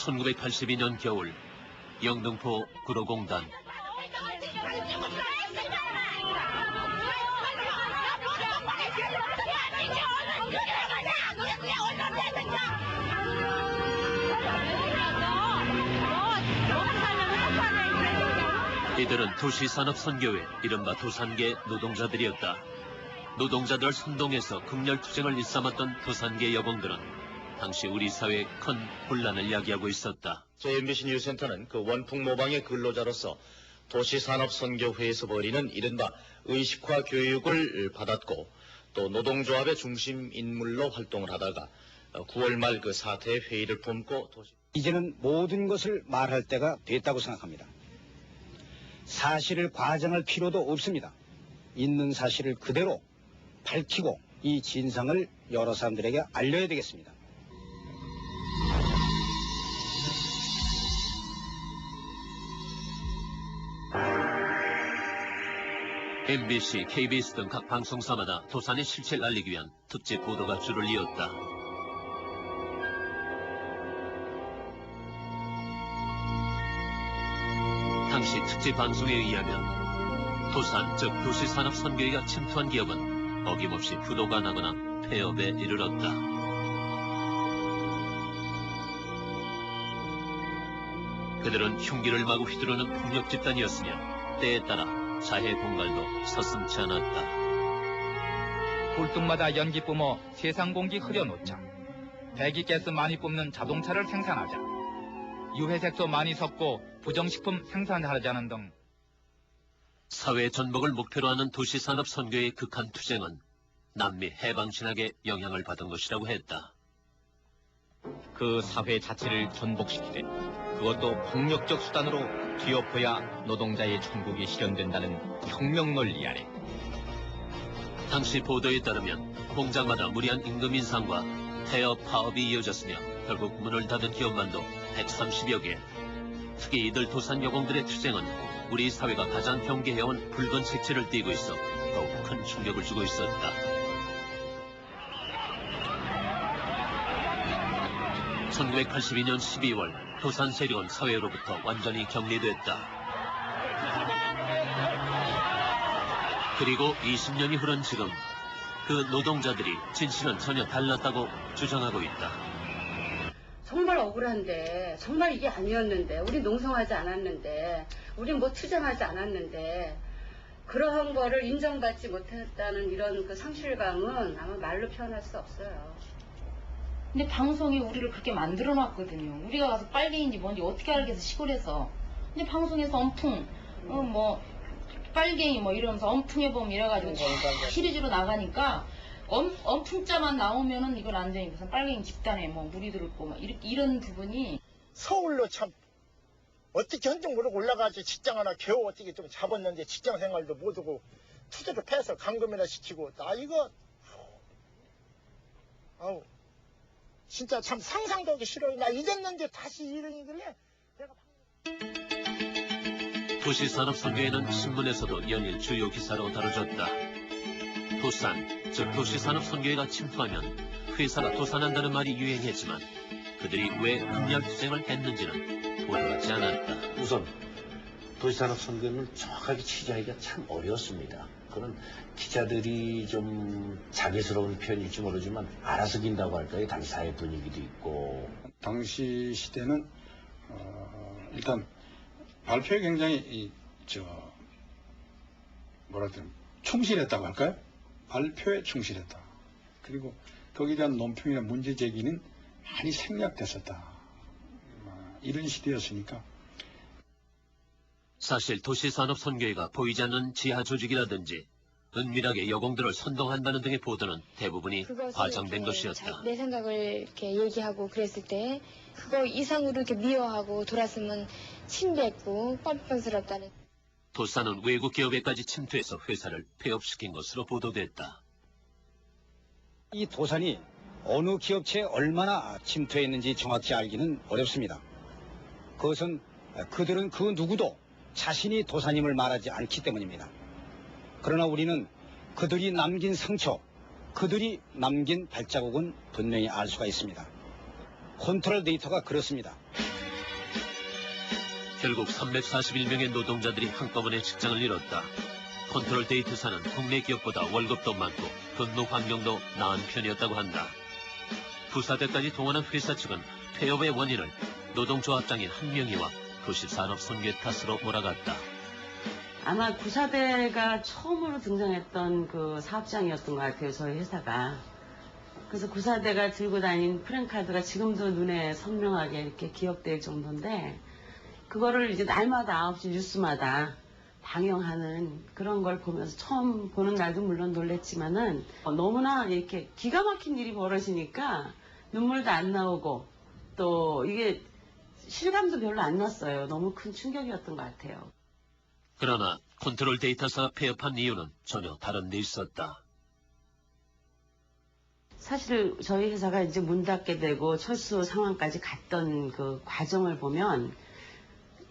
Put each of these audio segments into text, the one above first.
1982년 겨울 영등포 구로공단. 이들은 도시산업선교회 이른바 도산계 노동자들이었다. 노동자들을 선동해서 극렬투쟁을 일삼았던 도산계 여공들은 당시 우리 사회에 큰 혼란을 야기하고 있었다. JMBC 뉴스센터는 그 원풍 모방의 근로자로서 도시산업선교회에서 벌이는 이른바 의식화 교육을 받았고 또 노동조합의 중심 인물로 활동을 하다가 9월 말 그 사태의 회의를 품고 이제는 모든 것을 말할 때가 됐다고 생각합니다. 사실을 과장할 필요도 없습니다. 있는 사실을 그대로 밝히고 이 진상을 여러 사람들에게 알려야 되겠습니다. MBC, KBS 등 각 방송사마다 도산의 실체를 알리기 위한 특집 보도가 줄을 이었다. 당시 특집 방송에 의하면 도산, 즉 도시산업선교회가 침투한 기업은 어김없이 부도가 나거나 폐업에 이르렀다. 그들은 흉기를 마구 휘두르는 폭력 집단이었으며 때에 따라 자해 공갈도 서슴지 않았다. 굴뚝마다 연기 뿜어 세상 공기 흐려놓자. 배기가스 많이 뿜는 자동차를 생산하자. 유회색소 많이 섞고 부정식품 생산하자는 등 사회 전복을 목표로 하는 도시산업선교의 극한 투쟁은 남미 해방 진학에 영향을 받은 것이라고 했다. 그 사회 자체를 전복시키되 그것도 폭력적 수단으로 뒤엎어야 노동자의 천국이 실현된다는 혁명 논리 아래 당시 보도에 따르면 공장마다 무리한 임금 인상과 폐업 파업이 이어졌으며 결국 문을 닫은 기업만도 130여 개. 특히 이들 도산 여공들의 투쟁은 우리 사회가 가장 경계해온 붉은 색채를 띠고 있어 더욱 큰 충격을 주고 있었다. 1982년 12월 도산 세력은 사회로부터 완전히 격리됐다. 그리고 20년이 흐른 지금 그 노동자들이 진실은 전혀 달랐다고 주장하고 있다. 정말 억울한데, 정말 이게 아니었는데, 우린 농성하지 않았는데, 우린 뭐 투쟁하지 않았는데, 그러한 거를 인정받지 못했다는 이런 그 상실감은 아마 말로 표현할 수 없어요. 근데 방송이 우리를 그렇게 만들어놨거든요. 우리가 가서 빨갱이인지 뭔지 어떻게 알겠어, 시골에서. 근데 방송에서 엄풍, 뭐 빨갱이 뭐 이러면서 엄풍해봄 이래가지고 시리즈로 나가니까 엄풍자만 나오면은 이건 안 되니까 무슨 빨갱이 집단에 뭐 무리 들었고 막 이런 부분이 서울로 참 어떻게 헌정 모르고 올라가지 직장 하나 겨우 어떻게 좀 잡았는데 직장 생활도 못하고 투자도 패서 감금이나 시키고 나 이거 아우 진짜 참 상상도 하기 싫어요. 나 잊었는데 다시 이런 일을 해. 내가 도시산업선교회는 신문에서도 연일 주요 기사로 다뤄졌다. 도산, 즉 도시산업선교회가 침투하면 회사가 도산한다는 말이 유행했지만 그들이 왜 극렬투쟁을 했는지는 보도하지 않았다. 우선 도시산업선교회는 정확하게 취재하기가 참 어려웠습니다. 그런 기자들이 좀 자기스러운 표현일지 모르지만 알아서 긴다고 할까요? 당시 사회 분위기도 있고. 당시 시대는 일단 발표에 굉장히 충실했다고 할까요? 발표에 충실했다. 그리고 거기에 대한 논평이나 문제 제기는 많이 생략됐었다. 이런 시대였으니까. 사실 도시산업선교회가 보이지 않는 지하 조직이라든지 은밀하게 여공들을 선동한다는 등의 보도는 대부분이 과장된 것이었다. 내 생각을 이렇게 얘기하고 그랬을 때 그거 이상으로 이렇게 미워하고 돌았으면 침뱉고 뻔뻔스럽다는. 도산은 외국 기업에까지 침투해서 회사를 폐업시킨 것으로 보도됐다. 이 도산이 어느 기업체에 얼마나 침투했는지 정확히 알기는 어렵습니다. 그것은 그들은 그 누구도 자신이 도산임을 말하지 않기 때문입니다. 그러나 우리는 그들이 남긴 상처, 그들이 남긴 발자국은 분명히 알 수가 있습니다. 컨트롤 데이터가 그렇습니다. 결국 341명의 노동자들이 한꺼번에 직장을 잃었다. 컨트롤 데이트사는 국내 기업보다 월급도 많고 근무 환경도 나은 편이었다고 한다. 부사대까지 동원한 회사 측은 폐업의 원인을 노동조합장인 한명희와 도시산업선교 탓으로 몰아갔다. 아마 구사대가 처음으로 등장했던 그 사업장이었던 것 같아요, 저희 회사가. 그래서 구사대가 들고 다닌 프랜카드가 지금도 눈에 선명하게 이렇게 기억될 정도인데, 그거를 이제 날마다 9시 뉴스마다 방영하는 그런 걸 보면서 처음 보는 날도 물론 놀랬지만은 너무나 이렇게 기가 막힌 일이 벌어지니까 눈물도 안 나오고 또 이게 실감도 별로 안 났어요. 너무 큰 충격이었던 것 같아요. 그러나 컨트롤 데이터사 폐업한 이유는 전혀 다른 데 있었다. 사실 저희 회사가 이제 문 닫게 되고 철수 상황까지 갔던 그 과정을 보면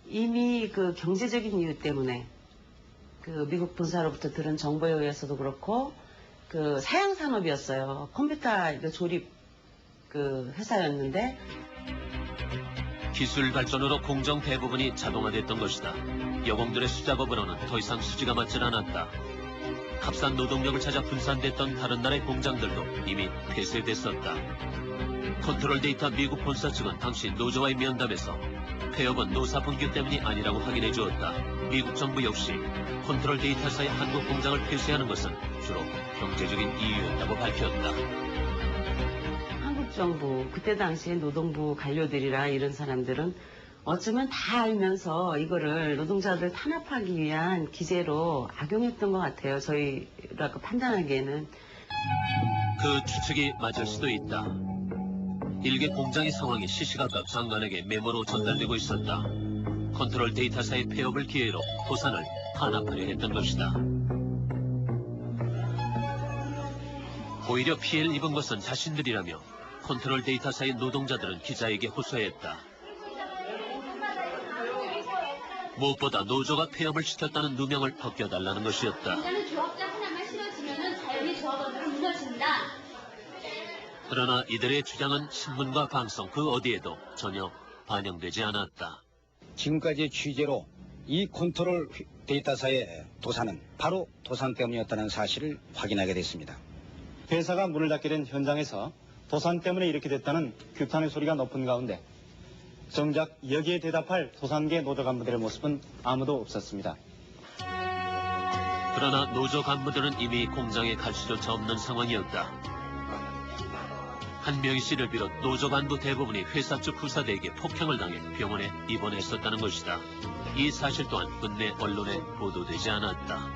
이미 그 경제적인 이유 때문에 그 미국 본사로부터 들은 정보에 의해서도 그렇고 그 사양 산업이었어요. 컴퓨터 조립 그 회사였는데 기술 발전으로 공정 대부분이 자동화됐던 것이다. 여공들의 수작업으로는 더 이상 수지가 맞질 않았다. 값싼 노동력을 찾아 분산됐던 다른 나라의 공장들도 이미 폐쇄됐었다. 컨트롤 데이터 미국 본사 측은 당시 노조와의 면담에서 폐업은 노사 분규 때문이 아니라고 확인해 주었다. 미국 정부 역시 컨트롤 데이터사의 한국 공장을 폐쇄하는 것은 주로 경제적인 이유였다고 밝혔다. 한국 정부, 그때 당시에 노동부 관료들이라 이런 사람들은 어쩌면 다 알면서 이거를 노동자들 탄압하기 위한 기제로 악용했던 것 같아요. 저희가 판단하기에는. 그 추측이 맞을 수도 있다. 일개 공장의 상황이 시시각각 장관에게 메모로 전달되고 있었다. 컨트롤 데이터사의 폐업을 기회로 도산을 탄압하려 했던 것이다. 오히려 피해를 입은 것은 자신들이라며 컨트롤 데이터사의 노동자들은 기자에게 호소했다. 무엇보다 노조가 폐업을 시켰다는 누명을 벗겨달라는 것이었다. 일단은 조합장 하나만 실어지면은 자연히 조합원들은 무너집니다. 그러나 이들의 주장은 신문과 방송 그 어디에도 전혀 반영되지 않았다. 지금까지의 취재로 이 컨트롤 데이터사의 도산은 바로 도산 때문이었다는 사실을 확인하게 됐습니다. 회사가 문을 닫게 된 현장에서 도산 때문에 이렇게 됐다는 규탄의 소리가 높은 가운데 정작 여기에 대답할 도산계 노조 간부들의 모습은 아무도 없었습니다. 그러나 노조 간부들은 이미 공장에 갈 수조차 없는 상황이었다. 한명희 씨를 비롯 노조 간부 대부분이 회사 측 부사대에게 폭행을 당해 병원에 입원했었다는 것이다. 이 사실 또한 끝내 언론에 보도되지 않았다.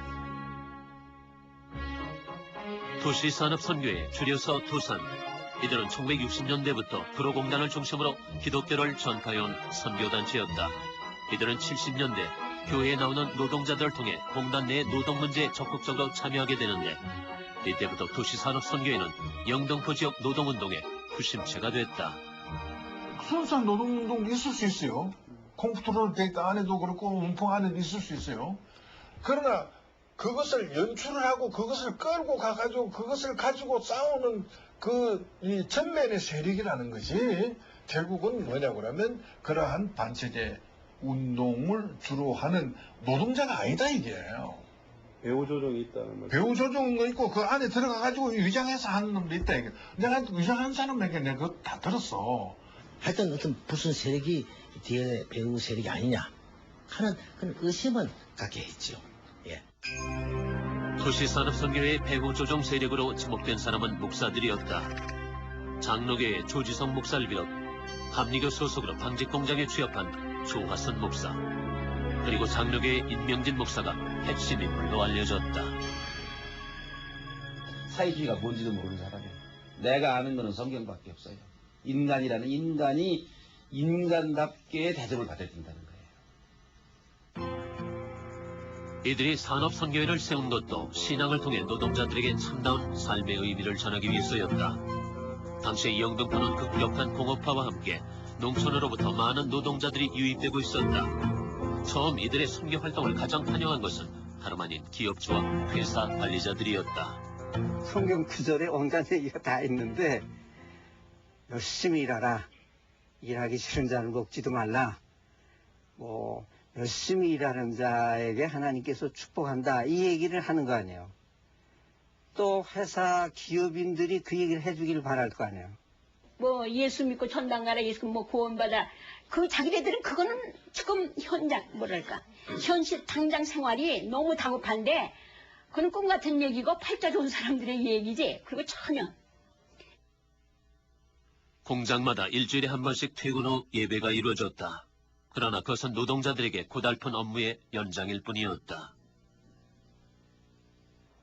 도시산업선교회 줄여서 도산. 이들은 1960년대부터 구로공단을 중심으로 기독교를 전파해온 선교단체였다. 이들은 70년대 교회에 나오는 노동자들을 통해 공단 내 노동 문제에 적극적으로 참여하게 되는데 이때부터 도시산업선교회는 영등포 지역 노동운동의 구심체가 됐다. 순수한 노동운동도 있을 수 있어요. 컴퓨터로 데이터 안에도 그렇고 운송 안에도 있을 수 있어요. 그러나 그것을 연출을 하고 그것을 끌고 가가지고 그것을 가지고 싸우는 이 전면의 세력이라는 것이 결국은 뭐냐고 하면 그러한 반체제 운동을 주로 하는 노동자가 아니다 이게요. 배후 조정이 있다는 거죠. 배후 조정도 있고 그 안에 들어가가지고 위장해서 하는 놈도 있다 이게. 내가 위장하는 사람에게 내가 그거 다 들었어. 하여튼 어떤 무슨 세력이 뒤에 배후 세력이 아니냐 하는 그런 의심은 갖게 했죠. 예. 도시산업선교회의 배후 조정 세력으로 지목된 사람은 목사들이었다. 장로교의 조지성 목사를 비롯 감리교 소속으로 방직공장에 취업한 조화선 목사, 그리고 장로교의 임명진 목사가 핵심 인물로 알려졌다. 사회주의가 뭔지도 모르는 사람이에요. 내가 아는 거는 성경밖에 없어요. 인간이라는 인간이 인간답게 대접을 받아야 된다는 거예요. 이들이 산업선교회를 세운 것도 신앙을 통해 노동자들에게 참다운 삶의 의미를 전하기 위해서였다. 당시 영등포는 급격한 공업화와 함께 농촌으로부터 많은 노동자들이 유입되고 있었다. 처음 이들의 선교 활동을 가장 환영한 것은 다름 아닌 기업주와 회사 관리자들이었다. 성경 구절에 온갖 얘기가 다 있는데 열심히 일하라. 일하기 싫은 자를 먹지도 말라. 뭐 열심히 일하는 자에게 하나님께서 축복한다 이 얘기를 하는 거 아니에요. 또 회사 기업인들이 그 얘기를 해주길 바랄 거 아니에요. 뭐 예수 믿고 천당 가라, 예수 뭐 구원받아. 그 자기네들은 그거는 지금 현장 뭐랄까 현실 당장 생활이 너무 다급한데 그건 꿈 같은 얘기고 팔자 좋은 사람들의 얘기지. 그리고 전혀. 공장마다 일주일에 한 번씩 퇴근 후 예배가 이루어졌다. 그러나 그것은 노동자들에게 고달픈 업무의 연장일 뿐이었다.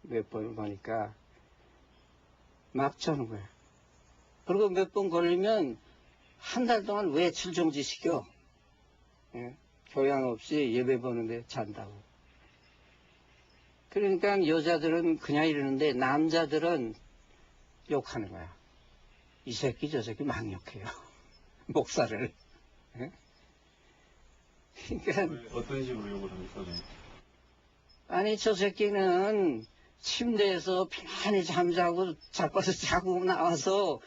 몇 번 보니까 막 저는 거야. 그리고 몇 번 걸리면 한 달 동안 외출 정지시켜. 예? 교양 없이 예배 보는데 잔다고. 그러니까 여자들은 그냥 이러는데 남자들은 욕하는 거야. 이 새끼 저 새끼 막 욕해요. 목사를. 예? 그러니까 어떤 식으로 욕을 합니까? 아니 저 새끼는 침대에서 편안히 잠자고 자빠서 자고 나와서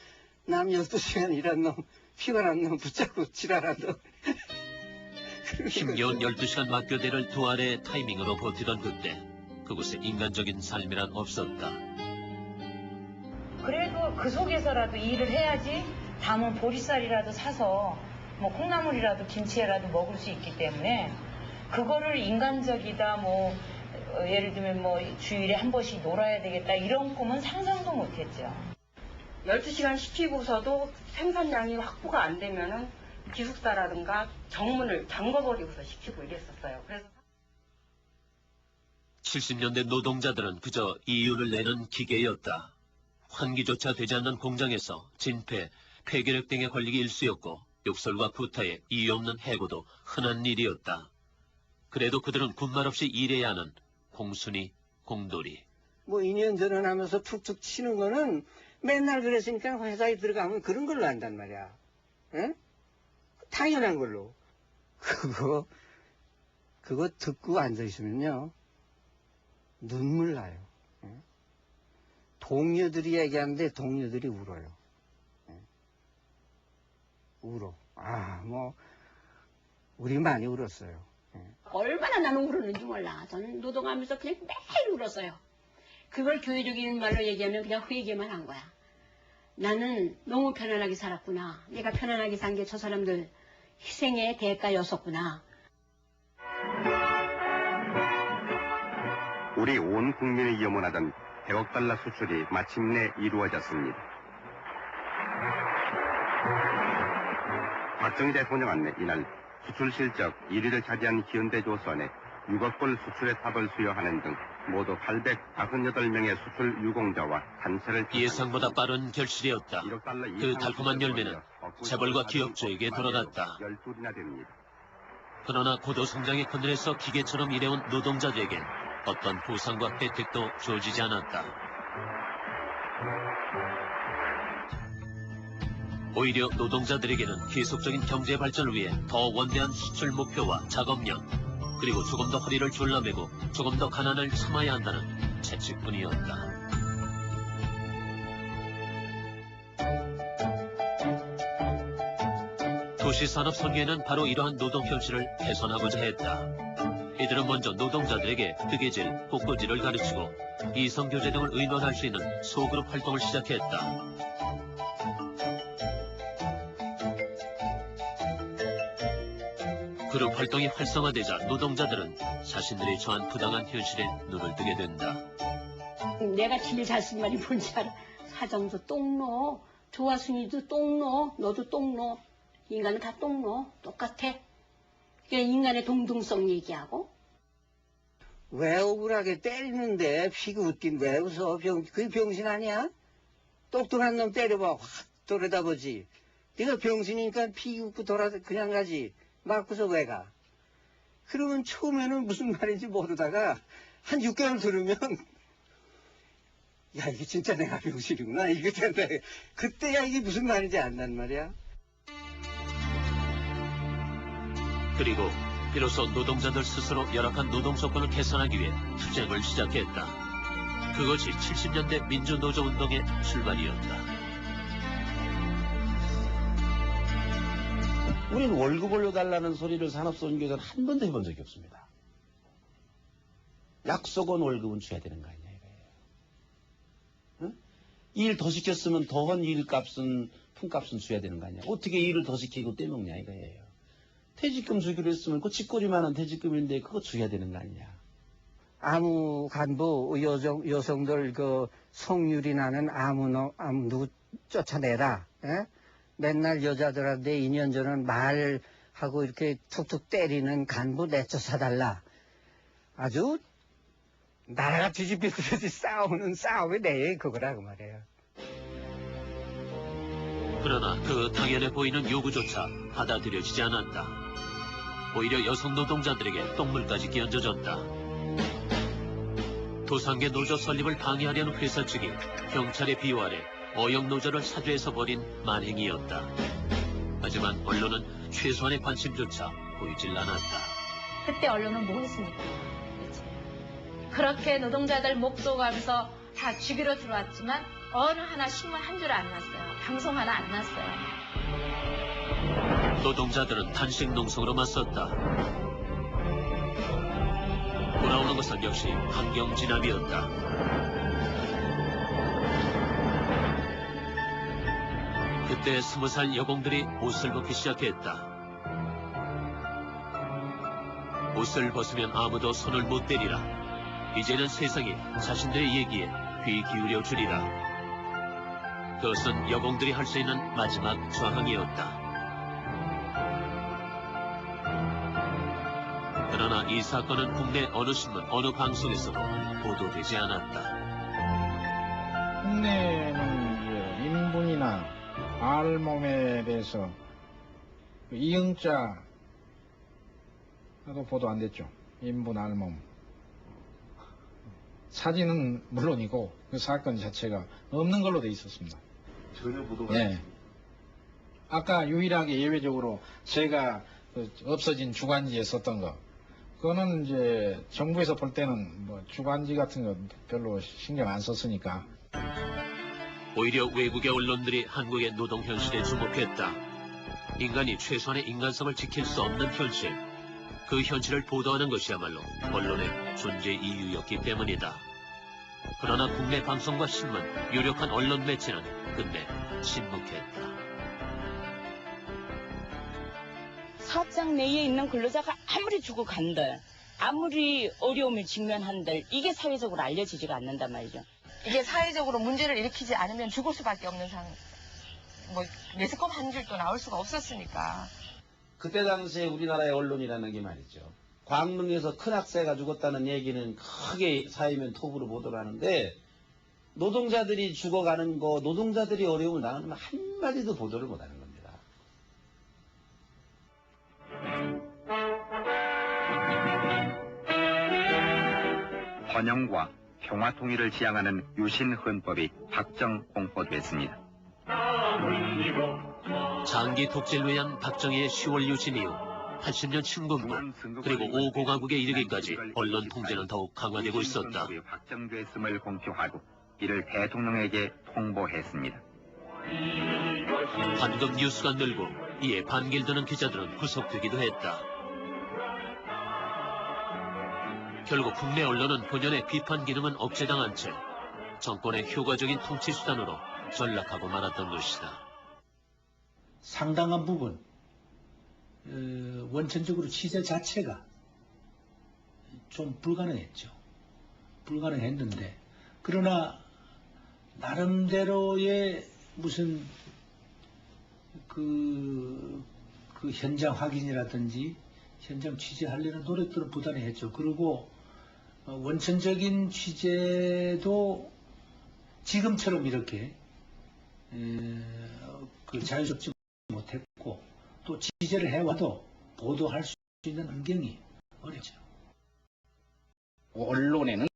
남 12시간 일한 놈 피곤한 놈 붙잡고 지랄한 놈. 힘겨운 12시간 맞교대를 두 알의 타이밍으로 버티던 그때 그곳에 인간적인 삶이란 없었다. 그래도 그 속에서라도 일을 해야지 담은 보리쌀이라도 사서 뭐 콩나물이라도 김치라도 먹을 수 있기 때문에 그거를 인간적이다 뭐 예를 들면 뭐 주일에 한 번씩 놀아야 되겠다 이런 꿈은 상상도 못했죠. 12시간 시키고서도 생산량이 확보가 안 되면은 기숙사라든가 정문을 잠궈버리고서 시키고 이랬었어요. 그래서 70년대 노동자들은 그저 이윤을 내는 기계였다. 환기조차 되지 않는 공장에서 진폐, 폐결핵 등에 걸리기 일쑤였고 욕설과 구타에 이유 없는 해고도 흔한 일이었다. 그래도 그들은 군말 없이 일해야 하는 공순이, 공돌이. 뭐 2년 전환하면서 툭툭 치는 거는 맨날 그랬으니까 회사에 들어가면 그런 걸로 한단 말이야. 에? 당연한 걸로. 그거 듣고 앉아있으면요. 눈물 나요. 에? 동료들이 얘기하는데 동료들이 울어요. 에? 울어. 뭐 우리 많이 울었어요. 얼마나 나는 울었는지 몰라. 저는 노동하면서 그냥 매일 울었어요. 그걸 교회적인 말로 얘기하면 그냥 회개만 한 거야. 나는 너무 편안하게 살았구나. 내가 편안하게 산 게 저 사람들 희생의 대가였었구나. 우리 온 국민이 염원하던 100억 달러 수출이 마침내 이루어졌습니다. 박정희 대통령 안내 이날 수출 실적 1위를 차지한 현대조선에 6억 불 수출의 탑을 수여하는 등 모두 858명의 수출 유공자와 단체를 예상보다 빠른 결실이었다. 그 달콤한 열매는 재벌과 기업주에게 돌아갔다. 그러나 고도 성장의 그늘에서 기계처럼 일해온 노동자들에겐 어떤 보상과 혜택도 주어지지 않았다. 오히려 노동자들에게는 계속적인 경제 발전을 위해 더 원대한 수출 목표와 작업량, 그리고 조금 더 허리를 졸라매고 조금 더 가난을 참아야 한다는 채찍뿐이었다. 도시산업 선계는 바로 이러한 노동 현실을 개선하고자 했다. 이들은 먼저 노동자들에게 뜨개질, 꽃꽂이를 가르치고 이성교제 등을 의논할 수 있는 소그룹 활동을 시작했다. 그룹 활동이 활성화되자 노동자들은 자신들이 처한 부당한 현실에 눈을 뜨게 된다. 내가 제일 잘 쓴 말이 뭔지 알아? 사정도 똥노, 조화순이도 똥노, 너도 똥노. 인간은 다 똥노. 똑같아. 그게 인간의 동등성 얘기하고. 왜 억울하게 때리는데 피가 웃긴 왜 웃어? 그게 병신 아니야? 똑똑한 놈 때려봐. 확 돌아다보지. 네가 병신이니까 피 웃고 그냥 가지. 맞고서 왜 가? 그러면 처음에는 무슨 말인지 모르다가 한 6개월 들으면 야 이게 진짜 내가 병신이구나 이게 된다. 그때야 이게 무슨 말인지 안단 말이야. 그리고 비로소 노동자들 스스로 열악한 노동 조건을 개선하기 위해 투쟁을 시작했다. 그것이 70년대 민주노조운동의 출발이었다. 우리는 월급 올려달라는 소리를 산업선교에서는 한 번도 해본 적이 없습니다. 약속은 월급은 줘야 되는 거 아니냐 이거예요. 응? 일 더 시켰으면 더한 일값은 품값은 줘야 되는 거 아니냐. 어떻게 일을 더 시키고 떼먹냐 이거예요. 퇴직금 주기로 했으면 그 쥐꼬리만한 퇴직금인데 그거 줘야 되는 거 아니냐. 아무 간부 여성들 그 성률이 나는 누구 쫓아내라. 예? 맨날 여자들한테 2년 전은 말하고 이렇게 툭툭 때리는 간부 내쫓아달라. 아주 나라가 뒤집히듯이 싸우는 싸움의 내용이 그거라고 말이에요. 그러나 그 당연해 보이는 요구조차 받아들여지지 않았다. 오히려 여성 노동자들에게 똥물까지 끼얹어졌다. 도산계 노조 설립을 방해하려는 회사 측이 경찰의 비호 아래 어영노조를 사주해서 벌인 만행이었다. 하지만 언론은 최소한의 관심조차 보이질 않았다. 그때 언론은 뭐 했습니까? 그렇게 노동자들 목도 가면서 다 죽이러 들어왔지만 어느 하나 신문 한 줄 안 났어요. 방송 하나 안 났어요. 노동자들은 단식 농성으로 맞섰다. 돌아오는 것은 역시 환경 진압이었다. 그때 20살 여공들이 옷을 벗기 시작했다. 옷을 벗으면 아무도 손을 못 대리라. 이제는 세상이 자신들의 얘기에 귀 기울여 주리라. 그것은 여공들이 할 수 있는 마지막 저항이었다. 그러나 이 사건은 국내 어느 신문, 어느 방송에서도 보도되지 않았다. 국내는 인분이나 알몸에 대해서 이응자도 보도 안 됐죠. 인분, 알몸. 사진은 물론이고 그 사건 자체가 없는 걸로 돼 있었습니다. 전혀 보도가 네. 아까 유일하게 예외적으로 제가 없어진 주간지에 썼던 거, 그거는 이제 정부에서 볼 때는 뭐 주간지 같은 거 별로 신경 안 썼으니까. 오히려 외국의 언론들이 한국의 노동 현실에 주목했다. 인간이 최소한의 인간성을 지킬 수 없는 현실, 그 현실을 보도하는 것이야말로 언론의 존재 이유였기 때문이다. 그러나 국내 방송과 신문, 유력한 언론 매체는 끝내 침묵했다. 사업장 내에 있는 근로자가 아무리 죽어간들, 아무리 어려움을 직면한들, 이게 사회적으로 알려지지가 않는단 말이죠. 이게 사회적으로 문제를 일으키지 않으면 죽을 수밖에 없는 매스컴 한 줄도 나올 수가 없었으니까. 그때 당시에 우리나라의 언론이라는 게 말이죠. 광릉에서 큰 학사가 죽었다는 얘기는 크게 사회면 톱으로 보도를 하는데, 노동자들이 죽어가는 거, 노동자들이 어려움을 당하는 거 한마디도 보도를 못하는 겁니다. 번영과 평화 통일을 지향하는 유신헌법이 박정 공포됐습니다. 장기 독재를 위한 박정희의 10월 유신 이후 80년 춘군부 그리고 5공화국에 이르기까지 언론 통제는 더욱 강화되고 있었다. 확정됐음을 공표하고 이를 대통령에게 통보했습니다. 반급 뉴스가 늘고 이에 반길드는 기자들은 구속되기도 했다. 결국 국내 언론은 본연의 비판 기능은 억제당한 채 정권의 효과적인 통치 수단으로 전락하고 말았던 것이다. 상당한 부분 원천적으로 취재 자체가 좀 불가능했죠. 불가능했는데, 그러나 나름대로의 무슨 그 현장 확인이라든지 현장 취재하려는 노력들은 부단히 했죠. 그리고 원천적인 취재도 지금처럼 이렇게 자유롭지 못했고, 또 취재를 해와도 보도할 수 있는 환경이 어렵죠. 언론에는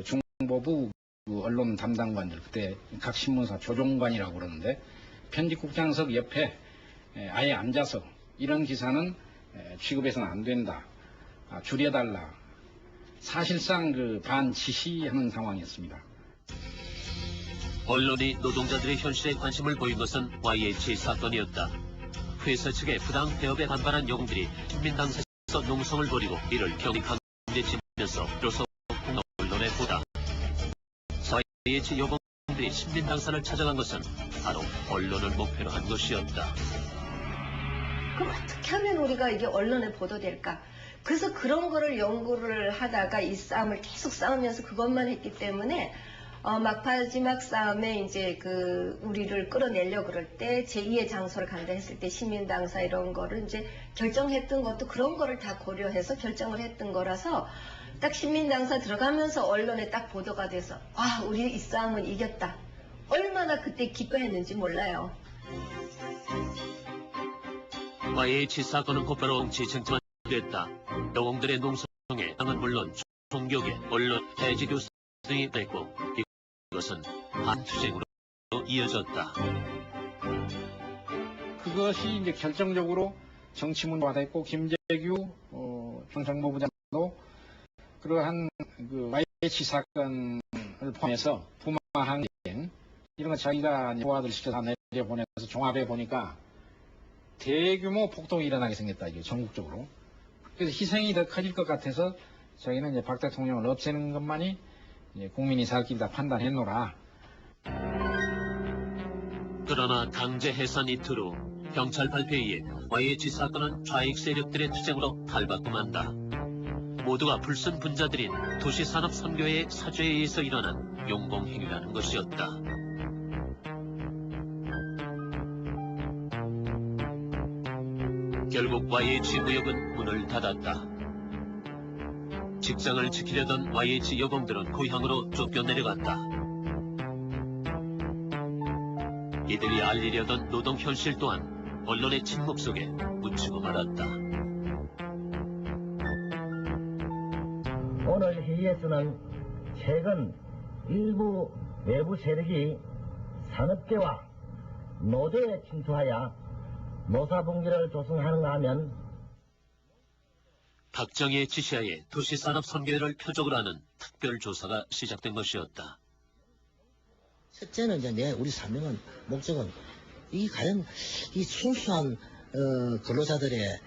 중보부 언론 담당관들, 그때 각 신문사 조종관이라고 그러는데, 편집국장석 옆에 아예 앉아서 이런 기사는 취급해서는 안 된다, 줄여달라, 사실상 반지시하는 상황이었습니다. 언론이 노동자들의 현실에 관심을 보인 것은 YH 사건이었다. 회사 측의 부당 폐업에 반발한 여공들이 신민당사에서 농성을 벌이고 이를 경위 강제 지면서 비로소 언론에 보다. YH 여공들이 신민당사를 찾아간 것은 바로 언론을 목표로 한 것이었다. 그럼 어떻게 하면 우리가 이게 언론에 보도될까? 그래서 그런 거를 연구를 하다가 이 싸움을 계속 싸우면서 그것만 했기 때문에 막바지막 싸움에 이제 우리를 끌어내려 그럴 때 제2의 장소를 간다 했을 때 시민당사 이런 거를 이제 결정했던 것도 그런 거를 다 고려해서 결정을 했던 거라서 딱 시민당사 들어가면서 언론에 딱 보도가 돼서 우리 이 싸움은 이겼다. 얼마나 그때 기뻐했는지 몰라요. YH 사건은 곧바로 엉치 쟁점화 됐다. 여공들의 농성에 당은 물론 종교계, 언론, 대지교수 등이 됐고 이것은 반투쟁으로 이어졌다. 그것이 이제 결정적으로 정치문화가 됐고 김재규 중정보부장도 그러한 YH 사건을 포함해서 부마항쟁 이런 거 자기가 호화를 시켜서 내려보내서 종합해 보니까 대규모 폭동이 일어나게 생겼다, 이게 전국적으로. 그래서 희생이 더 커질 것 같아서 자기는 이제 박 대통령을 없애는 것만이 이제 국민이 살 길이다 판단했노라. 그러나 강제 해산 이틀 후 경찰 발표에 의해 YH 사건은 좌익 세력들의 투쟁으로 탈바꿈한다. 모두가 불순 분자들인 도시산업선교회의 사죄에 의해서 일어난 용공행위라는 것이었다. 결국 YH 무역은 문을 닫았다. 직장을 지키려던 YH 여공들은 고향으로 쫓겨내려갔다. 이들이 알리려던 노동 현실 또한 언론의 침묵 속에 묻히고 말았다. 오늘 회의에서는 최근 일부 외부 세력이 산업계와 노조에 침투하여 노사분기를 조성하는가 하면 박정희의 지시하에 도시산업선교회를 표적으로 하는 특별조사가 시작된 것이었다. 첫째는 이제 우리 사명은 목적은 과연 이 순수한 근로자들의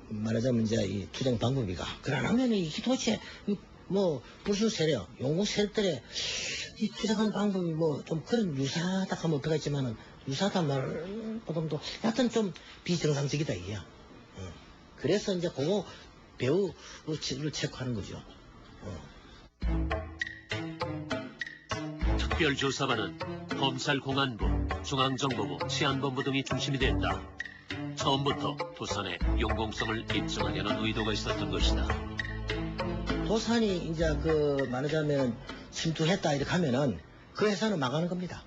말하자면 이제 이 투쟁 방법이가 그러면 이게 도대체 불순 세력, 용공 세력들의 이 투쟁하는 방법이 좀 그런 유사하다 하면 어떡하 있지만은 유사하단 말보다도 약간 좀 비정상적이다 이게야. 그래서 이제 그거 배우를 체크하는 거죠. 특별조사반은 검찰, 공안부, 중앙정보부, 치안본부 등이 중심이 됐다. 처음부터 도산의 용공성을 입증하려는 의도가 있었던 것이다. 도산이 이제 말하자면 침투했다 이렇게 하면은 그 회사는 망하는 겁니다.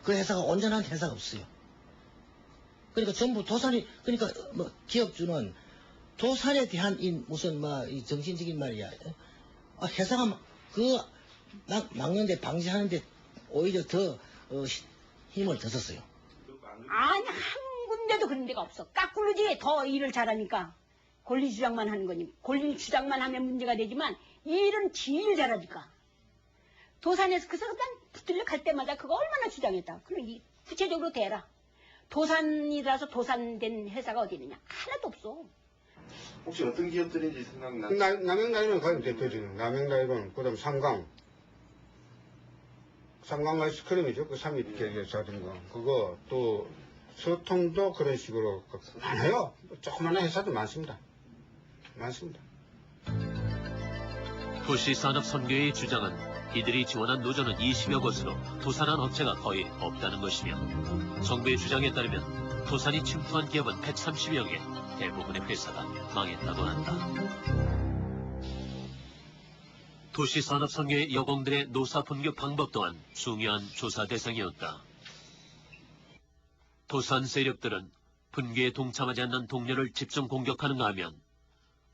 그 회사가 온전한 회사가 없어요. 그러니까 전부 도산이, 그러니까 기업주는 도산에 대한 무슨 이 정신적인 말이야. 회사가 막는데 방지하는데 오히려 더 힘을 더 썼어요. 아니 한 군데도 그런 데가 없어. 까꾸르지 더 일을 잘하니까. 권리 주장만 하는 거니. 권리 주장만 하면 문제가 되지만 일은 제일 잘하니까. 도산에서 그 사람 붙들려 갈 때마다 그거 얼마나 주장했다. 그럼 구체적으로 대라. 도산이라서 도산된 회사가 어디 있느냐. 하나도 없어. 혹시 어떤 기업들인지 생각나? 남영라이번 가장 대표적인 남영라이번, 그다음 삼강 아이스크림이죠. 그 삼립계에서든가 그거 또 서통도 그런 식으로 많아요. 조그마한 회사도 많습니다. 도시산업선교회의 주장은 이들이 지원한 노조는 20여 곳으로 도산한 업체가 거의 없다는 것이며 정부의 주장에 따르면 도산이 침투한 기업은 130여 개, 대부분의 회사가 망했다고 한다. 도시산업선교회 여공들의 노사분교 방법 또한 중요한 조사 대상이었다. 도산 세력들은 분교에 동참하지 않는 동료를 집중 공격하는가 하면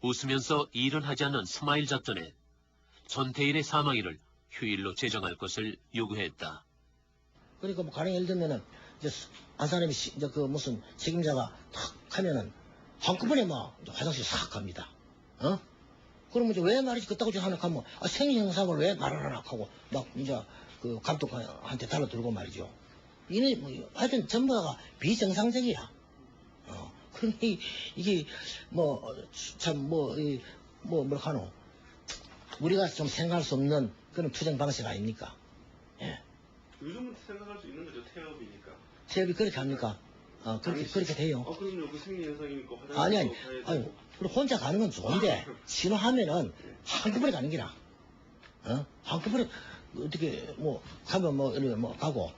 웃으면서 일은 하지 않는 스마일 작전에 전태일의 사망일을 휴일로 제정할 것을 요구했다. 그러니까 가령 예를 들면은 이제 한 사람이 이제 무슨 책임자가 탁 하면은 한꺼번에 화장실 싹 갑니다. 그러면 이제 왜 말이지 그따구 좀 하나 하면 생리현상을 왜 말을 하나 하고 이제 감독한테 달라들고 말이죠. 이는 하여튼 전부가 비정상적이야. 그러니 이게 뭐라카노 우리가 좀 생각할 수 없는 그런 투쟁 방식 아닙니까? 예. 요즘은 생각할 수 있는 거죠. 태업이니까. 태업이 그렇게 합니까? 그렇게 돼요. 그럼요. 그 생리 현상이니까 아니. 그리고 혼자 가는 건 좋은데, 신호하면은 한꺼번에 가는 기라. 한꺼번에, 어떻게, 가면 이렇게 가고.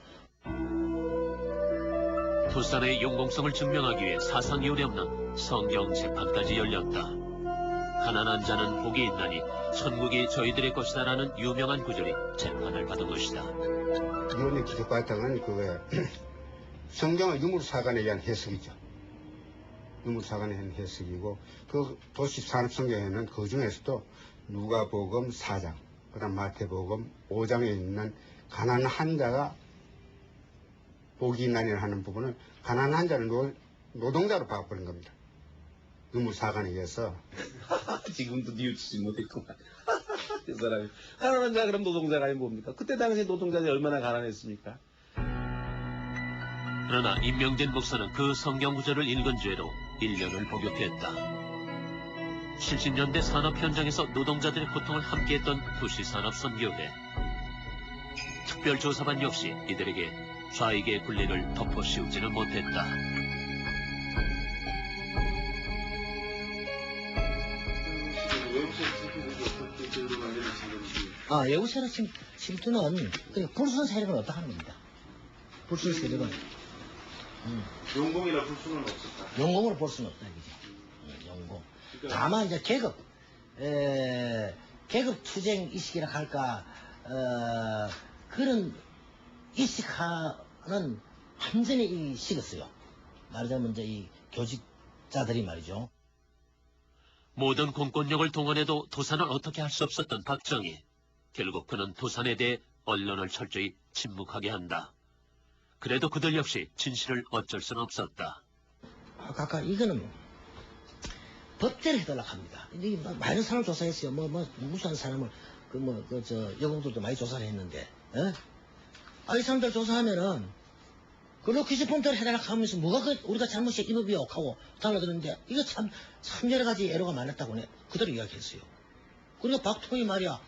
도산의 용공성을 증명하기 위해 사상 요례 없는 성경 재판까지 열렸다. 가난한 자는 복이 있나니 천국이 저희들의 것이다라는 유명한 구절이 재판을 받은 것이다. 이번에 기록받았던 건 성경의 유물사관에 의한 해석이죠. 유물사관에 의한 해석이고 그 도시산업성경에는 그 중에서도 누가복음 4장, 그다음 마태복음 5장에 있는 가난한 자가 복이 있나니라 하는 부분을 가난한 자를 노동자로 바꿔버린 겁니다. 유물사관에 의해서. 지금도 뉘우치지 못했구만. 이 사람이. 가난한 자 그럼 노동자가 아니 뭡니까? 그때 당시 노동자들이 얼마나 가난했습니까? 그러나 임명진 목사는 그 성경 구절을 읽은 죄로 1년을 복역했다. 70년대 산업 현장에서 노동자들의 고통을 함께했던 도시산업선교회. 특별조사반 역시 이들에게 좌익의 굴레를 덮어씌우지는 못했다. 외부세력 침투는 불순 세력은 없다 하는 겁니다. 불순 세력은. 용공이나 불순은 없었다. 용공으로 볼 수는 없다, 이거죠. 용공. 다만 이제 계급 투쟁 의식이라 할까, 그런 의식하는 완전히 식었어요. 말하자면 이제 이 교직자들이 말이죠. 모든 공권력을 동원해도 도산을 어떻게 할 수 없었던 박정희. 결국 그는 도산에 대해 언론을 철저히 침묵하게 한다. 그래도 그들 역시 진실을 어쩔 수는 없었다. 아까 이거는 법대로 해달라고 합니다. 많은 사람을 조사했어요. 무수한 사람을 여공들도 많이 조사를 했는데, 이 사람들 조사하면은 그걸로 기재품대로 해달라고 하면서 뭐가 우리가 잘못이 이 법이요 하고 달라드는데 이거 참 여러 가지 애로가 많았다고 그대로 이야기했어요. 그리고 박통이 말이야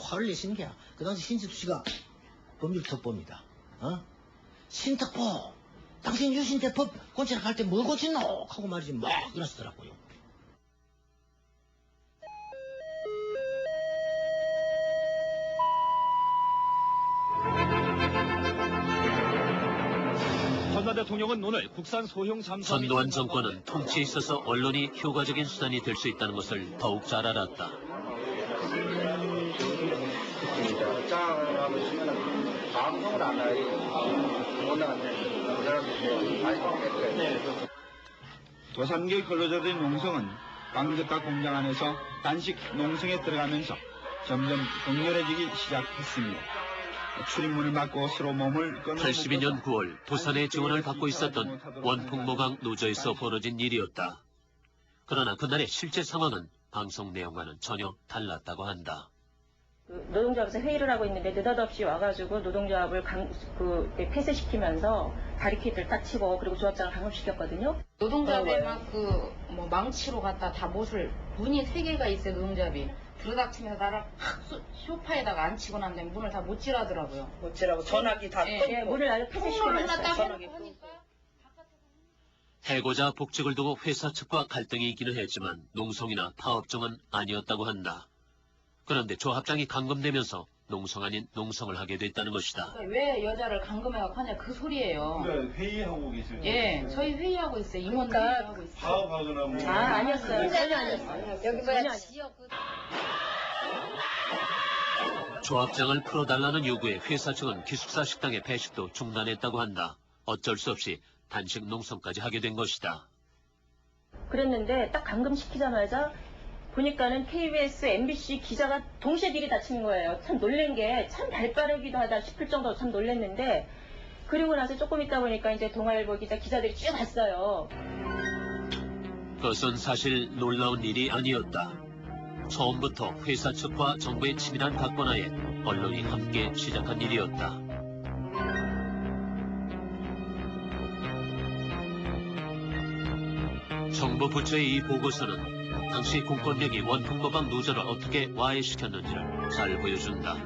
화를 내시는 게야. 그 당시 신지수 씨가 법률특보입니다. 신특보 당신 유신대 법 고치러 갈 때 뭐 고치노? 하고 말이지 막 이러시더라고요. 전두환 대통령은 오늘 국산 소형 잠수함 전두환 정권은 통치에 있어서 언론이 효과적인 수단이 될 수 있다는 것을 더욱 잘 알았다. 방송을 안 도산계 근로자들의 농성은 방적과 공장 안에서 단식 농성에 들어가면서 점점 격렬해지기 시작했습니다. 출입문을 막고 서로 몸을 끊어 82년 9월 도산의 지원을 받고 있었던 원풍모강 노조에서 벌어진 일이었다. 그러나 그날의 실제 상황은 방송 내용과는 전혀 달랐다고 한다. 노동조합에서 회의를 하고 있는데 느닷없이 와가지고 노동조합을 폐쇄시키면서 바리케이드를 딱 치고 그리고 조합장을 감금시켰거든요. 노동조합에 막 망치로 갖다 다 문이 3개가 있어요. 노동조합이 들어닥치면서 나를 확 소파에다가 앉히고 난 다음에 문을 다 못 찌르더라고요. 못 찌르고 전화기 다 끊고 문을 아주 폐쇄시켜놨어요. 전화기 해고자 복직을 두고 회사 측과 갈등이 있기는 했지만 농성이나 파업종은 아니었다고 한다. 그런데 조합장이 감금되면서 농성 아닌 농성을 하게 됐다는 것이다. 왜 여자를 감금해갖고 하냐 그 소리예요. 그러니까 회의하고 계세요. 예, 저희 회의하고 있어요. 임원 회의하고 있어요. 파업하거나 뭐. 아니었어요. 전혀 아니었어요. 여기 뭐야 지역 조합장을 풀어달라는 요구에 회사 측은 기숙사 식당의 배식도 중단했다고 한다. 어쩔 수 없이 단식 농성까지 하게 된 것이다. 그랬는데 딱 감금시키자마자 보니까는 KBS, MBC 기자가 동시에 들이닥치는 거예요. 참 놀란 게 참 발빠르기도 하다 싶을 정도로 참 놀랐는데 그리고 나서 조금 있다 보니까 이제 동아일보 기자들이 쭉 왔어요. 그것은 사실 놀라운 일이 아니었다. 처음부터 회사 측과 정부의 치밀한 각본하에 언론이 함께 시작한 일이었다. 정부 부처의 이 보고서는 당시 공권력이 원풍모방 노조를 어떻게 와해시켰는지를 잘 보여준다.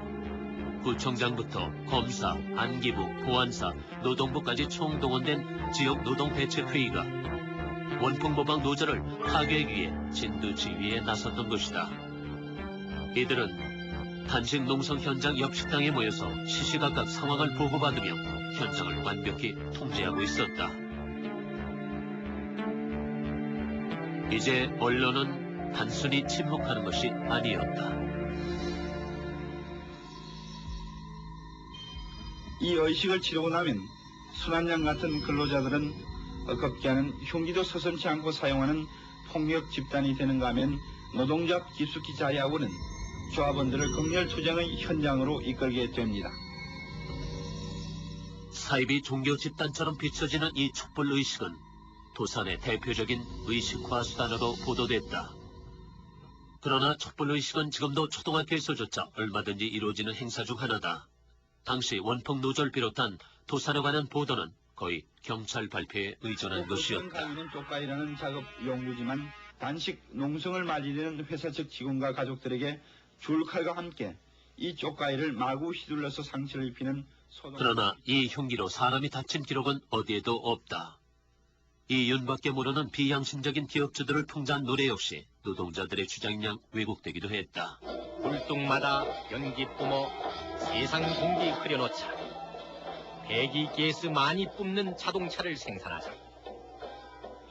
구청장부터 검사, 안기부, 보안사, 노동부까지 총동원된 지역노동대책회의가 원풍모방 노조를 파괴하기 위해 진두지휘에 나섰던 것이다. 이들은 단식 농성 현장 옆 식당에 모여서 시시각각 상황을 보고받으며 현장을 완벽히 통제하고 있었다. 이제 언론은 단순히 침묵하는 것이 아니었다. 이 의식을 치르고 나면 순환양 같은 근로자들은 억겁게 흉기도 서슴지 않고 사용하는 폭력 집단이 되는가 하면 노동조합 깊숙이 자해하고는 조합원들을 극렬투쟁의 현장으로 이끌게 됩니다. 사이비 종교 집단처럼 비춰지는 이 촛불의식은 도산의 대표적인 의식화 수단으로 보도됐다. 그러나 촛불의식은 지금도 초등학교에서조차 얼마든지 이루어지는 행사 중 하나다. 당시 원풍노조를 비롯한 도산에 관한 보도는 거의 경찰 발표에 의존한 것이었다. 가위는 쪽가위라는 작업 용무지만 단식 농성을 말리는 회사 측 직원과 가족들에게 줄칼과 함께 이 쪽가위를 마구 휘둘러서 상처를 입히는 그러나 이 흉기로 사람이 다친 기록은 어디에도 없다. 이 윤밖에 모르는 비양심적인 기업주들을 풍자한 노래 역시 노동자들의 주장량 왜곡되기도 했다. 굴뚝마다 연기 뿜어 세상 공기 흐려놓자. 배기가스 많이 뿜는 자동차를 생산하자.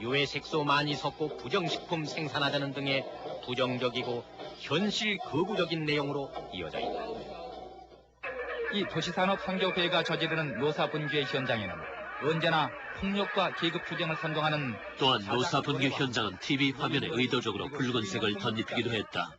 유해 색소 많이 섞고 부정식품 생산하자는 등의 부정적이고 현실 거부적인 내용으로 이어져 있다. 이 도시산업상조회가 저지르는 노사분규의 현장에는 언제나 폭력과 계급투쟁을 선동하는 또한 노사분규 현장은 TV 화면에 의도적으로 붉은색을 덧입히기도 했다.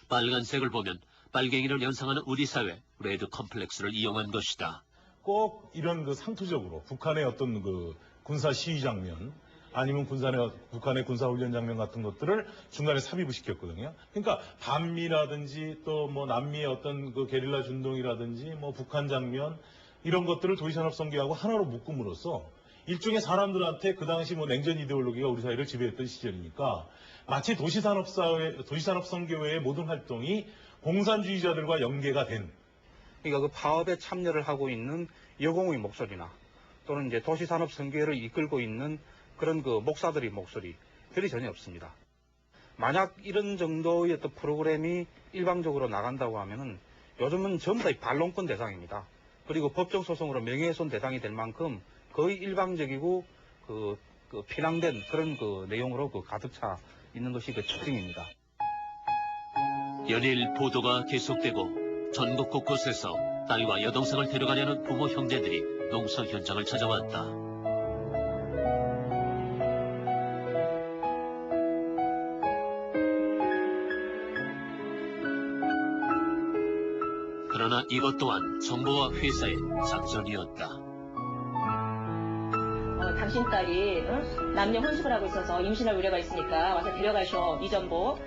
빨간색을 보면 빨갱이를 연상하는 우리 사회 레드 컴플렉스를 이용한 것이다. 꼭 이런 그 상투적으로 북한의 어떤 그 군사 시위 장면 아니면 북한의 군사훈련 장면 같은 것들을 중간에 삽입을 시켰거든요. 그러니까 반미라든지 또 뭐 남미의 어떤 그 게릴라 준동이라든지 뭐 북한 장면 이런 것들을 도시산업선교하고 하나로 묶음으로써 일종의 사람들한테 그 당시 뭐 냉전 이데올로기가 우리 사회를 지배했던 시절이니까 마치 도시산업선교회의 모든 활동이 공산주의자들과 연계가 된. 그러니까 그 파업에 참여를 하고 있는 여공의 목소리나 또는 이제 도시산업선교회를 이끌고 있는 그런 그 목사들의 목소리들이 전혀 없습니다. 만약 이런 정도의 어떤 프로그램이 일방적으로 나간다고 하면은 요즘은 전부 다 반론권 대상입니다. 그리고 법정 소송으로 명예훼손 대상이 될 만큼 거의 일방적이고 그 편향된 그런 그 내용으로 가득 차 있는 것이 그 특징입니다. 연일 보도가 계속되고 전국 곳곳에서 딸과 여동생을 데려가려는 부모 형제들이 농성 현장을 찾아왔다. 그러나 이것 또한 정부와 회사의 작전이었다. 당신 딸이 남녀 혼숙을 하고 있어서 임신할 우려가 있으니까 와서 데려가셔 이전보.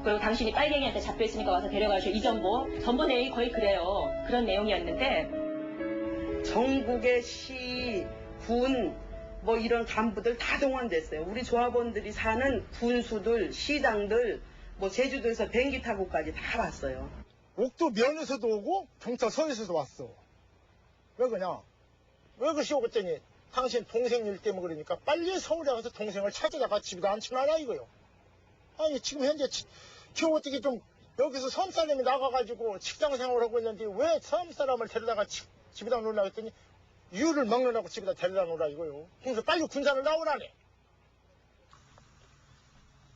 그리고 당신이 빨갱이한테 잡혀있으니까 와서 데려가셔 이전보. 전부 내용이 거의 그래요. 그런 내용이었는데 전국의 시, 군, 뭐 이런 간부들 다 동원됐어요. 우리 조합원들이 사는 군수들, 시장들, 뭐 제주도에서 비행기 타고까지 다 왔어요. 옥도 면에서도 오고 경찰서에서도 왔어. 왜 그러냐? 왜 그러시오 그랬더니 당신 동생 일 때문에 그러니까 빨리 서울에 가서 동생을 찾아다가 집에다 앉혀놔라 이거요. 아니 지금 현재 저 어떻게 좀 여기서 섬사람이 나가가지고 직장 생활하고 있는데 왜 섬사람을 데려다가 집에다 놓으려고 했더니 유를 먹느라고 집에다 데려다 놓으라 이거요. 그래서 빨리 군산을 나오라네.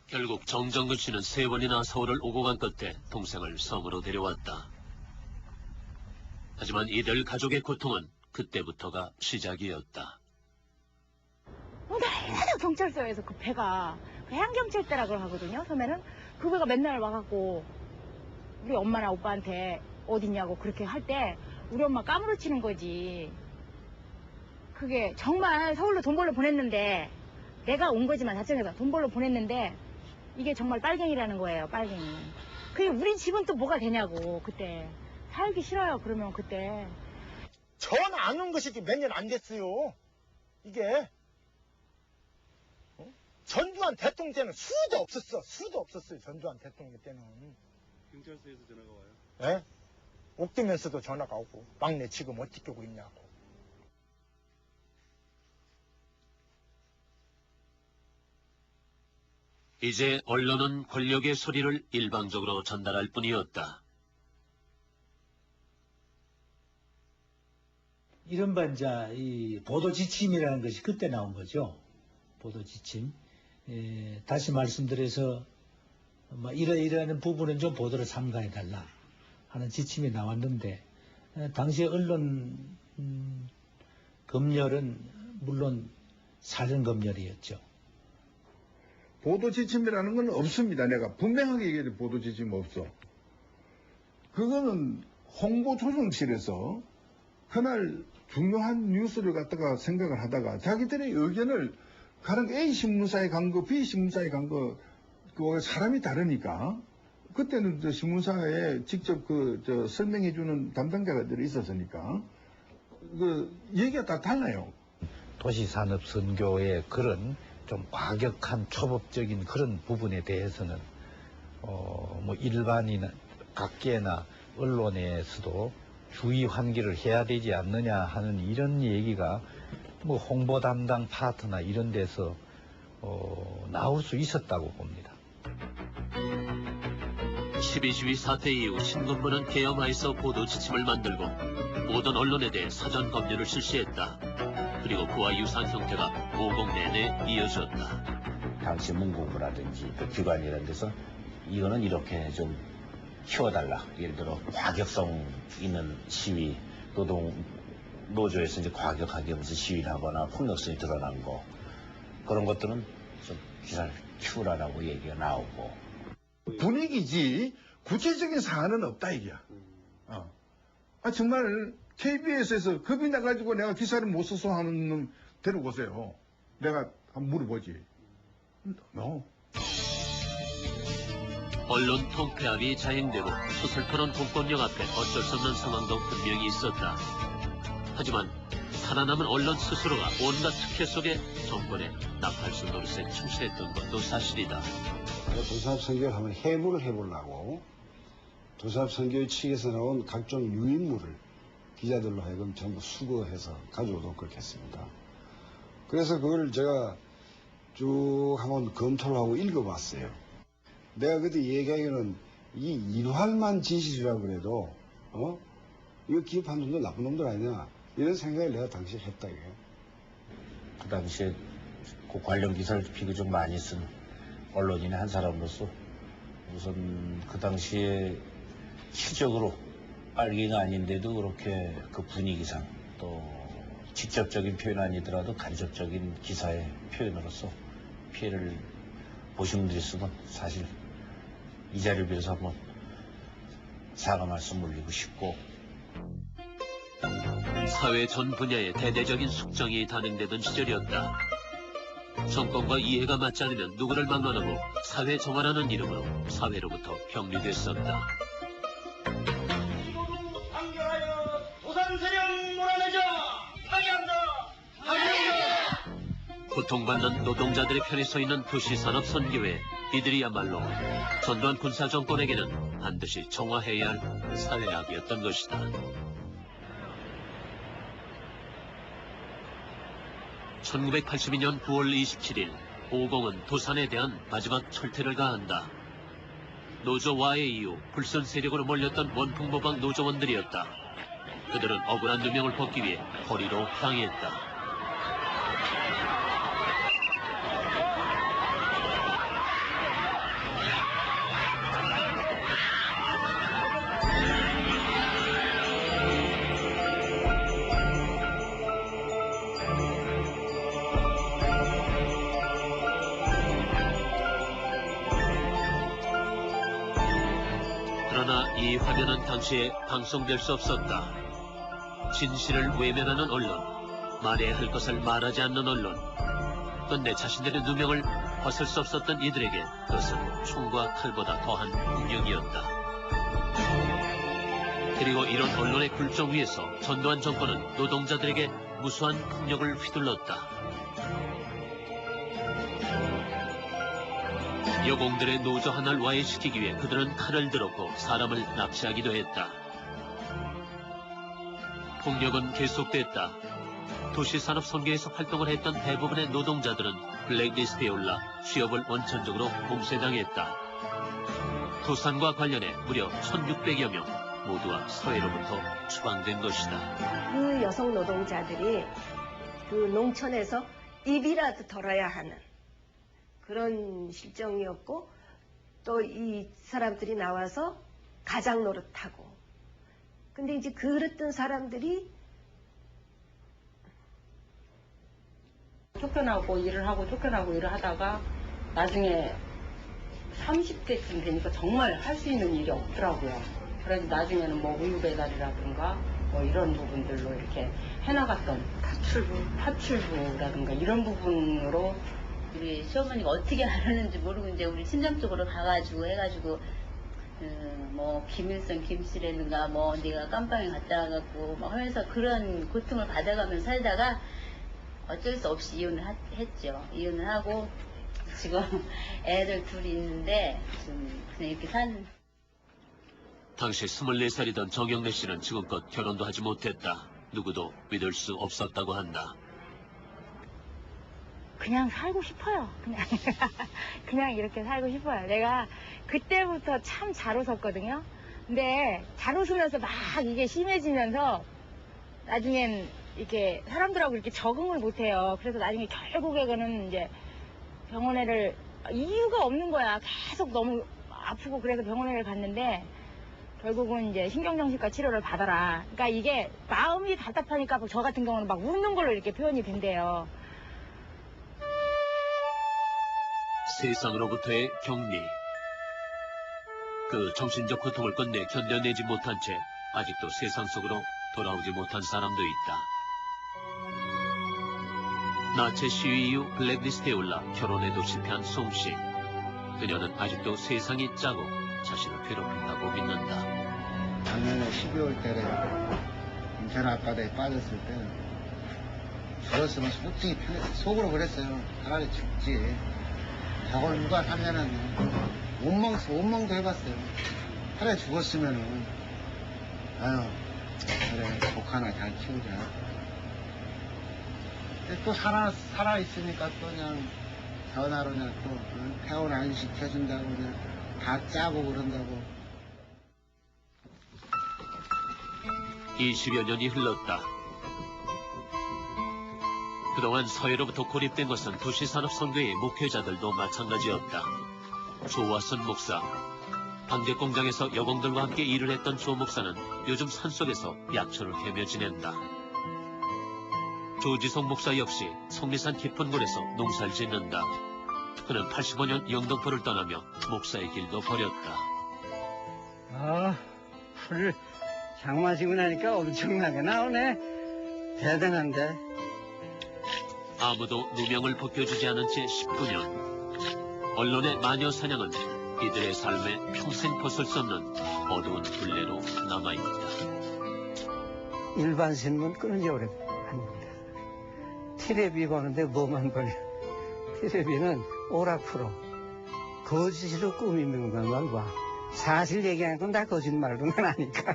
결국 정정근 씨는 3번이나 서울을 오고 간 끝에 동생을 섬으로 데려왔다. 하지만 이들 가족의 고통은 그때부터가 시작이었다. 맨날 경찰서에서 그 배가 해양경찰대라고 하거든요. 처음에는 그 배가 맨날 와갖고 우리 엄마나 오빠한테 어딨냐고 그렇게 할 때 우리 엄마 까무러치는 거지. 그게 정말 서울로 돈 벌러 보냈는데 내가 온 거지만 자청해서 돈 벌러 보냈는데 이게 정말 빨갱이라는 거예요. 빨갱이. 그게 우리 집은 또 뭐가 되냐고. 그때 살기 싫어요. 그러면 그때 전화 안 온 것이 몇 년 안 됐어요. 이게 전두환 대통령 때는 수도 없었어요. 전두환 대통령 때는. 경찰서에서 전화가 와요? 예? 옥대면서도 전화가 오고 막내 지금 어떻게 하고 있냐고. 이제 언론은 권력의 소리를 일방적으로 전달할 뿐이었다. 이른바 이제 이 보도 지침이라는 것이 그때 나온 거죠. 보도 지침. 다시 말씀드려서 뭐 이러이러한 부분은 좀 보도를 삼가해달라 하는 지침이 나왔는데 당시에 언론 검열은 물론 사전 검열이었죠. 보도 지침이라는 건 없습니다. 내가 분명하게 얘기해도 보도 지침 없어. 그거는 홍보조정실에서 그날 중요한 뉴스를 갖다가 생각을 하다가 자기들의 의견을 가령 A 신문사에 간 거, B 신문사에 간 거, 사람이 다르니까 그때는 저 신문사에 직접 설명해주는 담당자들이 있었으니까 얘기가 다 달라요. 도시산업선교의 그런 좀 과격한 초법적인 그런 부분에 대해서는 뭐 일반이나 각계나 언론에서도 주의 환기를 해야 되지 않느냐 하는 이런 얘기가 뭐 홍보 담당 파트나 이런 데서 나올 수 있었다고 봅니다. 12.12 사태 이후 신문부는 계엄하에서 보도 지침을 만들고 모든 언론에 대해 사전 검열을 실시했다. 그리고 그와 유사한 형태가 50 내내 이어졌다. 당시 문공부라든지 그 기관 이런 데서 이거는 이렇게 좀 키워달라. 예를 들어 과격성 있는 시위, 노조에서 이제 과격하게 무슨 시위를 하거나 폭력성이 드러난 거 그런 것들은 좀 기사를 키우라라고 얘기가 나오고. 분위기지 구체적인 사안은 없다 이게야. 정말 KBS에서 겁이 나가지고 내가 기사를 못 써서 하는 놈 데려오세요. 내가 한번 물어보지. 언론 통폐합이 자행되고 수술터는 공권력 앞에 어쩔 수 없는 상황도 분명히 있었다. 하지만 살아남은 언론 스스로가 온갖 특혜 속에 정권의 나팔수 노릇에 충실했던 것도 사실이다. 도산업선교를 한번 해부를 해보려고 도산업선교 측에서 나온 각종 유인물을 기자들로 하여금 전부 수거해서 가져오도록 그렇게 했습니다. 그래서 그걸 제가 쭉 한번 검토를 하고 읽어봤어요. 내가 그때 얘기하기로는 이 일환만 진실이라고 그래도 이거 기업한 놈들 나쁜 놈들 아니냐 이런 생각을 내가 당시에 했다 이게. 그 당시에 그 관련 기사를 비교적 많이 쓴 언론인의 한 사람으로서 우선 그 당시에 실적으로 빨갱이가 아닌데도 그렇게 그 분위기상 또 직접적인 표현 아니더라도 간접적인 기사의 표현으로서 피해를 보신 분들이 있으면 사실 이 자리를 빌어서 한번 사과 말씀 올리고 싶고. 사회 전 분야에 대대적인 숙정이 단행되던 시절이었다. 정권과 이해가 맞지 않으면 누구를 막론하고 사회 정화라는 이름으로 사회로부터 격리됐었다. 판결하여 도산세력 몰아내자! 항의한다! 고통받는 노동자들의 편에 서 있는 도시산업선교회, 이들이야말로 전두환 군사정권에게는 반드시 정화해야 할 사회악이었던 것이다. 1982년 9월 27일, 오공은 도산에 대한 마지막 철퇴를 가한다. 노조 와해 이후 불선 세력으로 몰렸던 원풍모방 노조원들이었다. 그들은 억울한 누명을 벗기 위해 거리로 항의했다. 그러나 이 화면은 당시에 방송될 수 없었다. 진실을 외면하는 언론, 말해야 할 것을 말하지 않는 언론, 끝내 자신들의 누명을 벗을 수 없었던 이들에게 그것은 총과 칼보다 더한 운명이었다. 그리고 이런 언론의 굴종 위에서 전두환 정권은 노동자들에게 무수한 폭력을 휘둘렀다. 여공들의 노조 하나를 와해시키기 위해 그들은 칼을 들었고 사람을 납치하기도 했다. 폭력은 계속됐다. 도시산업선교에서 활동을 했던 대부분의 노동자들은 블랙리스트에 올라 취업을 원천적으로 봉쇄당했다. 도산과 관련해 무려 1600여 명 모두가 서해로부터 추방된 것이다. 그 여성 노동자들이 그 농촌에서 입이라도 덜어야 하는 그런 실정이었고, 또 이 사람들이 나와서 가장 노릇하고, 근데 이제 그랬던 사람들이 쫓겨나고 일을 하고 쫓겨나고 일을 하다가 나중에 30대쯤 되니까 정말 할 수 있는 일이 없더라고요. 그래서 나중에는 뭐 우유 배달이라든가 뭐 이런 부분들로 이렇게 해나갔던 파출부라든가 이런 부분으로 우리 시어머니가 어떻게 하려는지 모르고 이제 우리 친정 쪽으로 가가지고 해가지고 뭐 김일성 김씨라든가 뭐 내가 깜빵에 갔다 와갖고 막 하면서 그런 고통을 받아가면서 살다가 어쩔 수 없이 이혼을 했죠. 이혼을 하고 지금 애들 둘이 있는데 좀 그냥 이렇게 사는. 당시 24살이던 정영래 씨는 지금껏 결혼도 하지 못했다. 누구도 믿을 수 없었다고 한다. 그냥 살고 싶어요. 그냥 이렇게 살고 싶어요. 내가 그때부터 참 잘 웃었거든요. 근데 잘 웃으면서 막 이게 심해지면서 나중엔 이렇게 사람들하고 이렇게 적응을 못해요. 그래서 나중에 결국에는 이제 병원에를 이유가 없는 거야. 계속 너무 아프고 그래서 병원에를 갔는데 결국은 이제 신경정신과 치료를 받아라. 그러니까 이게 마음이 답답하니까 저 같은 경우는 막 웃는 걸로 이렇게 표현이 된대요. 세상으로부터의 격리. 그 정신적 고통을 끝내 견뎌내지 못한 채 아직도 세상 속으로 돌아오지 못한 사람도 있다. 나체 시위 이후 블랙리스트에 올라 결혼에도 실패한 솜씨. 그녀는 아직도 세상이 짜고 자신을 괴롭힌다고 믿는다. 작년에 12월 달에 인천 앞바다에 빠졌을 때 죽었으면 솔직히 편했어. 속으로 그랬어요. 차라리 죽지. 저걸 누가 하면은 원망도 해봤어요. 차라리 죽었으면은 아유 그래 복 하나 잘 키우자. 근데 또 살아있으니까 또 그냥 전화로 그냥 또 퇴원 안 시켜준다고 그냥 다 짜고 그런다고. 20여 년이 흘렀다. 그동안 서해로부터 고립된 것은 도시산업선교의 목회자들도 마찬가지였다. 조화선 목사. 방제공장에서 여공들과 함께 일을 했던 조 목사는 요즘 산속에서 약초를 캐며 지낸다. 조지성 목사 역시 속리산 깊은 골에서 농사를 짓는다. 그는 85년 영등포를 떠나며 목사의 길도 버렸다. 풀을 장마 지고 나니까 엄청나게 나오네. 대단한데. 아무도 누명을 벗겨주지 않은 채 19년. 언론의 마녀 사냥은 이들의 삶에 평생 벗을 수 없는 어두운 굴레로 남아있다. 일반 신문 끊은 지 오래 아닙니다. 티레비 보는데 뭐만 걸려. 티레비는 오락프로. 거짓으로 꾸미는 것만 봐. 사실 얘기하는 건 다 거짓말로는 아니까.